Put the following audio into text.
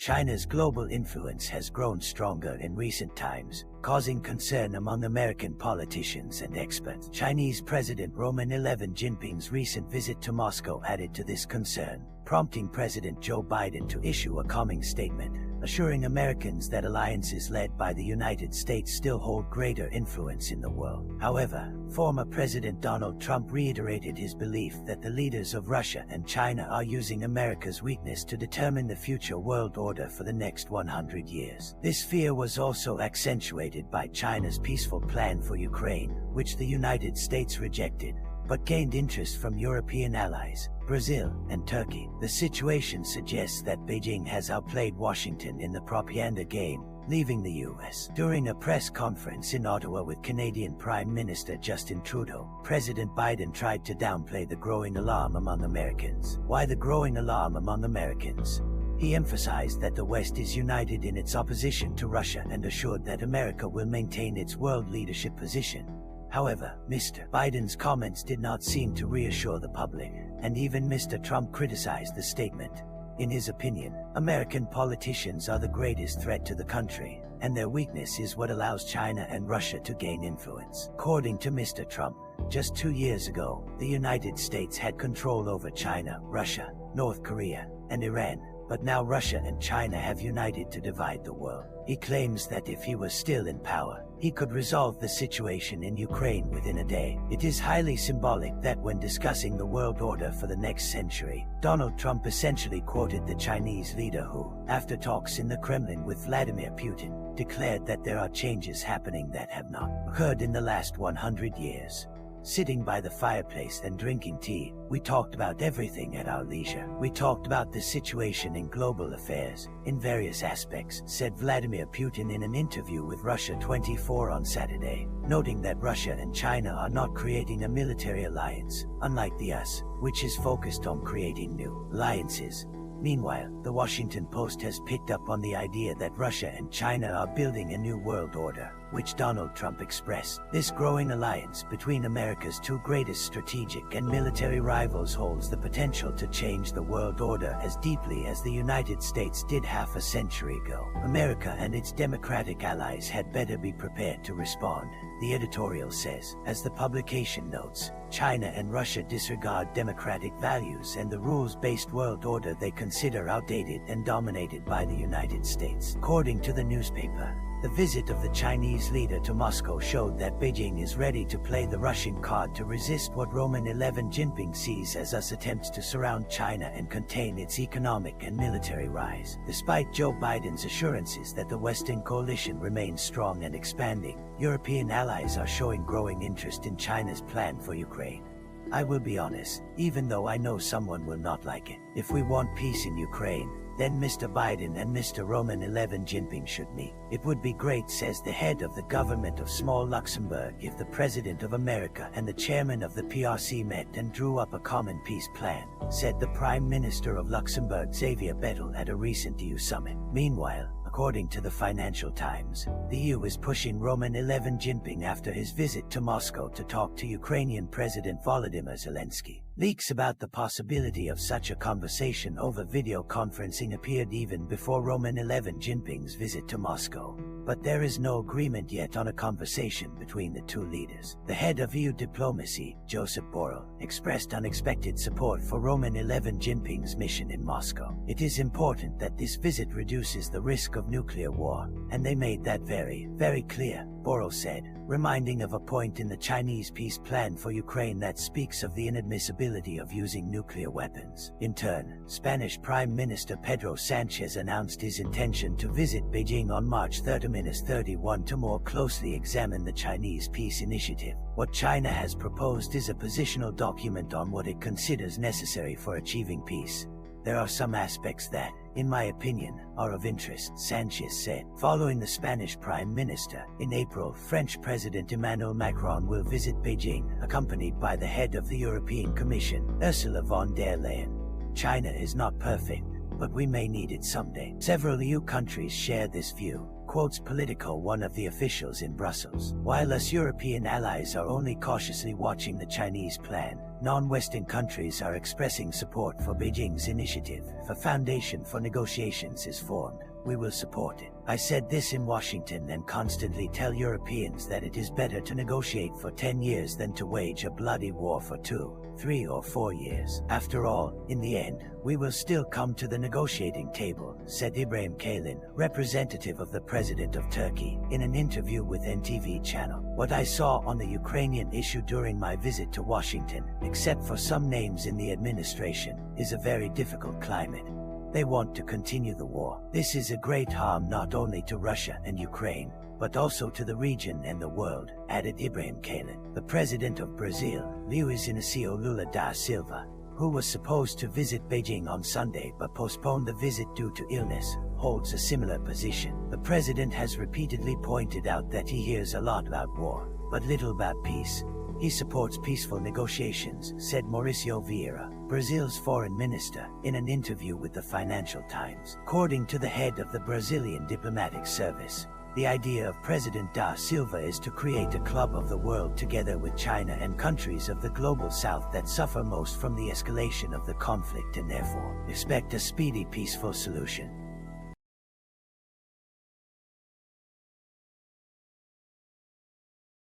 China's global influence has grown stronger in recent times, causing concern among American politicians and experts. Chinese President Xi Jinping's recent visit to Moscow added to this concern, prompting President Joe Biden to issue a calming statement, assuring Americans that alliances led by the United States still hold greater influence in the world. However, former President Donald Trump reiterated his belief that the leaders of Russia and China are using America's weakness to determine the future world order for the next 100 years. This fear was also accentuated by China's peaceful plan for Ukraine, which the United States rejected, but gained interest from European allies, Brazil, and Turkey. The situation suggests that Beijing has outplayed Washington in the propaganda game, leaving the U.S. During a press conference in Ottawa with Canadian Prime Minister Justin Trudeau, President Biden tried to downplay the growing alarm among Americans. Why the growing alarm among Americans? He emphasized that the West is united in its opposition to Russia and assured that America will maintain its world leadership position. However, Mr. Biden's comments did not seem to reassure the public, and even Mr. Trump criticized the statement. In his opinion, American politicians are the greatest threat to the country, and their weakness is what allows China and Russia to gain influence. According to Mr. Trump, just 2 years ago, the United States had control over China, Russia, North Korea, and Iran, but now Russia and China have united to divide the world. He claims that if he was still in power, he could resolve the situation in Ukraine within a day. It is highly symbolic that when discussing the world order for the next century, Donald Trump essentially quoted the Chinese leader who, after talks in the Kremlin with Vladimir Putin, declared that there are changes happening that have not occurred in the last 100 years. Sitting by the fireplace and drinking tea, we talked about everything at our leisure. We talked about the situation in global affairs, in various aspects, said Vladimir Putin in an interview with Russia 24 on Saturday, noting that Russia and China are not creating a military alliance, unlike the US, which is focused on creating new alliances. Meanwhile, the Washington Post has picked up on the idea that Russia and China are building a new world order, which Donald Trump expressed. This growing alliance between America's two greatest strategic and military rivals holds the potential to change the world order as deeply as the United States did half a century ago. America and its democratic allies had better be prepared to respond, the editorial says. As the publication notes, China and Russia disregard democratic values and the rules-based world order they consider outdated and dominated by the United States. According to the newspaper, the visit of the Chinese leader to Moscow showed that Beijing is ready to play the Russian card to resist what Xi Jinping sees as US attempts to surround China and contain its economic and military rise. Despite Joe Biden's assurances that the Western coalition remains strong and expanding, European allies are showing growing interest in China's plan for Ukraine. I will be honest, even though I know someone will not like it. If we want peace in Ukraine, then Mr. Biden and Mr. Xi Jinping should meet. It would be great, says the head of the government of small Luxembourg, if the President of America and the chairman of the PRC met and drew up a common peace plan, said the Prime Minister of Luxembourg Xavier Bettel at a recent EU summit. Meanwhile, according to the Financial Times, the EU is pushing Xi Jinping after his visit to Moscow to talk to Ukrainian President Volodymyr Zelensky. Leaks about the possibility of such a conversation over video conferencing appeared even before Xi Jinping's visit to Moscow. But there is no agreement yet on a conversation between the two leaders. The head of EU diplomacy, Joseph Borrell, expressed unexpected support for Xi Jinping's mission in Moscow. It is important that this visit reduces the risk of nuclear war, and they made that very, very clear, Borrell said, reminding of a point in the Chinese peace plan for Ukraine that speaks of the inadmissibility of using nuclear weapons. In turn, Spanish Prime Minister Pedro Sanchez announced his intention to visit Beijing on March 30-31 to more closely examine the Chinese peace initiative. What China has proposed is a positional document on what it considers necessary for achieving peace. There are some aspects that, in my opinion, are of interest, Sanchez said. Following the Spanish Prime Minister, in April, French President Emmanuel Macron will visit Beijing, accompanied by the head of the European Commission, Ursula von der Leyen. China is not perfect, but we may need it someday. Several EU countries share this view. quotes Politico, one of the officials in Brussels. While us European allies are only cautiously watching the Chinese plan, non-Western countries are expressing support for Beijing's initiative. If a foundation for negotiations is formed, we will support it. I said this in Washington and constantly tell Europeans that it is better to negotiate for 10 years than to wage a bloody war for 2, 3 or 4 years. After all, in the end, we will still come to the negotiating table, said Ibrahim Kalin, representative of the President of Turkey, in an interview with NTV channel. What I saw on the Ukrainian issue during my visit to Washington, except for some names in the administration, is a very difficult climate. They want to continue the war. This is a great harm not only to Russia and Ukraine, but also to the region and the world, added Ibrahim Kalin. The president of Brazil, Luiz Inácio Lula da Silva, who was supposed to visit Beijing on Sunday but postponed the visit due to illness, holds a similar position. The president has repeatedly pointed out that he hears a lot about war, but little about peace. He supports peaceful negotiations, said Mauricio Vieira, Brazil's foreign minister, in an interview with the Financial Times. According to the head of the Brazilian diplomatic service, the idea of President da Silva is to create a club of the world together with China and countries of the global south that suffer most from the escalation of the conflict and therefore expect a speedy peaceful solution.